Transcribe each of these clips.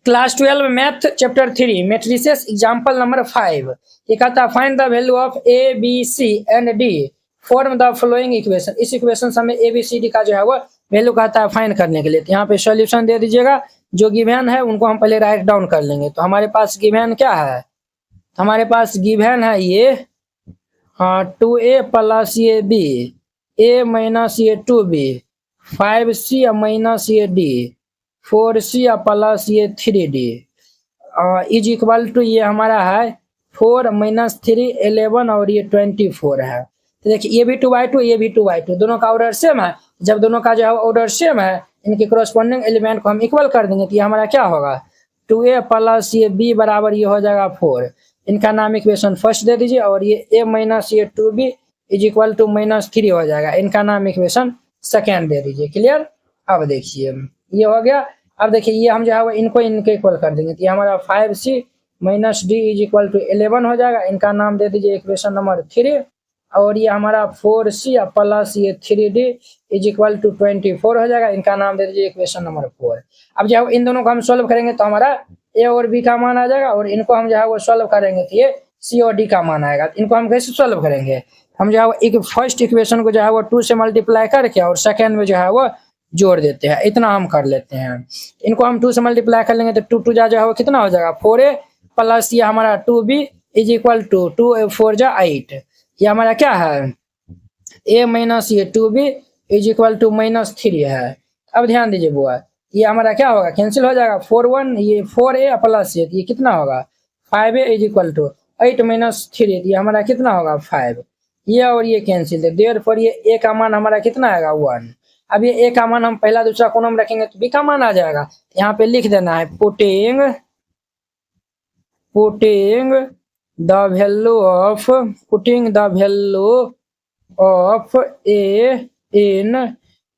Class 12 math chapter 3 matrices example number 5 ये कहता है find the value of A B C and D form the following equation. इस equation से हमें ए B C D का जो है वो वैल्यू कहता है फाइंड करने के लिए। तो यहाँ पे सॉल्यूशन दे दीजिएगा, जो गिवन है उनको हम पहले राइट डाउन कर लेंगे। तो हमारे पास गिवन क्या है, हमारे पास गिवन है ये 2a प्लस ये बी ए माइनस ये 2b 5c माइनस ये डी 4c प्लस ये 3d इज इक्वल टू ये हमारा है 4 माइनस 3 11 और ये 24 है। तो देखिए ये भी 2/2 ये भी 2/2 दोनों का ऑर्डर सेम है। जब दोनों का जो है ऑर्डर सेम है इनके कॉरस्पॉन्डिंग एलिमेंट को हम इक्वल कर देंगे तो ये हमारा क्या होगा 2a प्लस ये b बराबर ये हो जाएगा 4। इनका नाम इक्वेशन फर्स्ट दे दीजिए और ये a माइनस ये 2b is equal to minus 3 हो जाएगा। इनका नाम इक्वेशन सेकेंड दे दीजिए। क्लियर। अब देखिए ये हो गया। अब देखिए ये हम जो है वो इनको इनके इक्वल कर देंगे तो ये हमारा 5c minus D is equal to 11 हो जाएगा। इनका नाम दे दीजिए इक्वेशन नंबर 3 और ये हमारा 4c प्लस ये 3d इज इक्वल टू 24 हो जाएगा। इनका नाम दे दीजिए इक्वेशन नंबर 4। अब जो है इन दोनों को हम सोल्व करेंगे तो हमारा a और b का मान आ जाएगा और इनको हम जो है वो सोल्व करेंगे तो ये c और d का मान आएगा। तो इनको हम कैसे सोल्व करेंगे, हम जो है एक फर्स्ट इक्वेशन को जो है वो 2 से मल्टीप्लाई करके और सेकेंड में जो है वो जोड़ देते हैं। इतना हम कर लेते हैं। इनको हम 2 से मल्टीप्लाई कर लेंगे तो 2 जो है वो कितना हो जाएगा 4a प्लस ये हमारा 2b इज इक्वल टू 2 4 जा 8। ये हमारा क्या है a माइनस ये 2b is equal to minus 3 है। अब ध्यान दीजिए बुआ ये हमारा क्या होगा कैंसिल हो जाएगा 4 1 ये 4a प्लस ये कितना होगा 5a is equal to 8 minus 3 ये हमारा कितना होगा 5। ये और ये कैंसिल है देयरफॉर ये a का मान हमारा कितना आएगा 1। अब ये a का मान हम पहला दूसरा कोनम में रखेंगे तो b का मान आ जाएगा। यहाँ पे लिख देना है putting the value of a in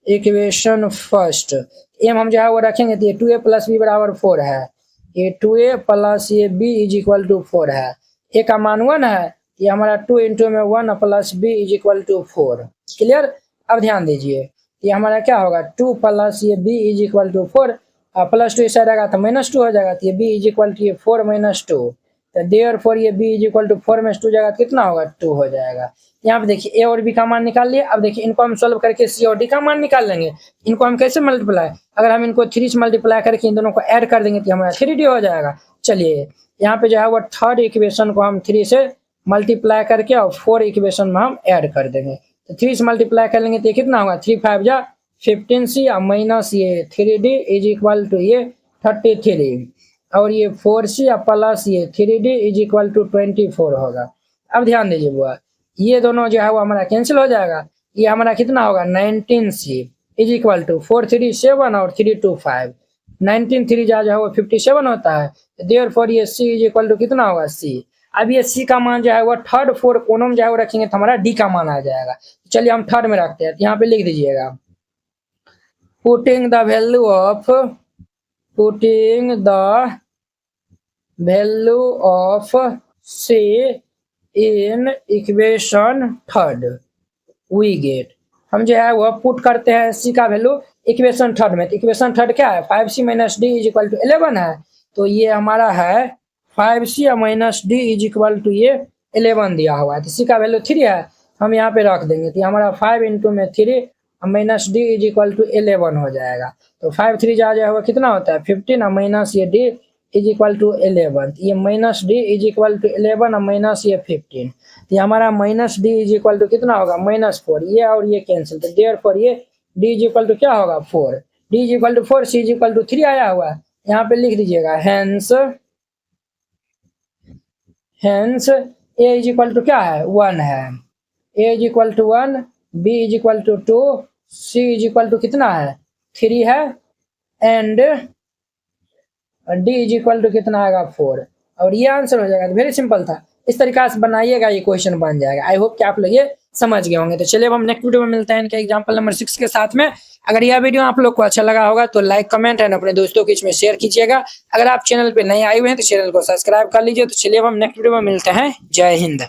equation first. एम हम जो है वो रखेंगे तो ये 2a प्लस b बराबर 4 है। ये 2a प्लस ये b इज इक्वल टू 4 है। a का मान 1 है, ये हमारा 2 इंटू में 1 plus b is equal to 4। Clear. अब ध्यान दीजिए ये हमारा क्या होगा 2 प्लस ये b is equal to 4 plus 2 इस साइड आएगा तो माइनस 2 हो जाएगा। तो ये b इज इक्वल टू ये 4 माइनस 2 तो देयरफॉर ये b इज इक्वल टू 4 में 2 जाएगा कितना होगा 2 हो जाएगा। यहाँ पे देखिए a और b का मान निकाल लिए। अब देखिए इनको हम सोल्व करके c और d का मान निकाल लेंगे। इनको हम कैसे मल्टीप्लाई, अगर हम इनको 3 से मल्टीप्लाई करके इन दोनों को ऐड कर देंगे तो हमारा 3d हो जाएगा। चलिए यहाँ पे जो है वो थर्ड इक्वेशन को हम 3 से मल्टीप्लाई करके और 4 इक्वेशन में हम ऐड कर देंगे। तो 3 से मल्टीप्लाई कर लेंगे तो ये कितना होगा 3 5 जा 15c माइनस ये 3d इज इक्वल टू ये 33 और ये 4c प्लस ये 3d इज इक्वल टू 24 होगा। अब ध्यान दीजिए बुआ ये दोनों जो है वो हमारा कैंसिल हो जाएगा। ये हमारा कितना होगा 19c इज इक्वल टू 4 3 7 और 3 2 5 19 3 जो है वो 57 होता है। देयरफॉर ये c इज इक्वल टू कितना होगा c। अब ये c का मान जो है वो थर्ड 4 कोनम जो है वो रखेंगे तो हमारा d का मान आ जाएगा। चलिए हम थर्ड में रखते हैं। यहाँ पे लिख दीजिएगा putting the value of c in equation third we get. हम जो है वो पुट करते हैं c का वैल्यू इक्वेशन थर्ड में। तो इक्वेशन थर्ड क्या है 5c minus D is equal to 11 है। तो ये हमारा है 5c minus D is equal to ये 11 दिया हुआ है। तो c का वैल्यू 3 है हम यहाँ पे रख देंगे। तो हमारा 5 इंटू में 3 minus D is equal to 11 हो जाएगा। तो 5 3 जा जाए हुआ कितना होता है 15 माइनस ये डी इज इक्वल टू 11। ये minus D is equal to 11 minus ये 15। ये हमारा minus D is equal to कितना होगा -4। ये और ये कैंसिल तो देयरफॉर ये डी इज इक्वल टू क्या होगा 4। D is equal to 4 C is equal to 3 आया हुआ है। यहाँ पे लिख दीजिएगा hence A is equal to क्या है 1 है। A is equal to 1 B is equal to 2 C is equal to कितना है 3 है and D is equal to कितना आएगा 4 और ये आंसर हो जाएगा। तो वेरी सिंपल था। इस तरीका से बनाइएगा ये क्वेश्चन बन जाएगा। आई होप कि आप लोग ये समझ गए होंगे। तो चलिए अब हम नेक्स्ट वीडियो में मिलते हैं इनके एग्जांपल नंबर 6 के साथ में। अगर यह वीडियो आप लोग को अच्छा लगा होगा तो लाइक कमेंट एंड अपने दोस्तों के बीच में शेयर कीजिएगा। अगर आप चैनल पे नए आए हुए हैं तो चैनल को सब्सक्राइब कर लीजिए। तो चलिए अब हम नेक्स्ट वीडियो में मिलते हैं। जय हिंद।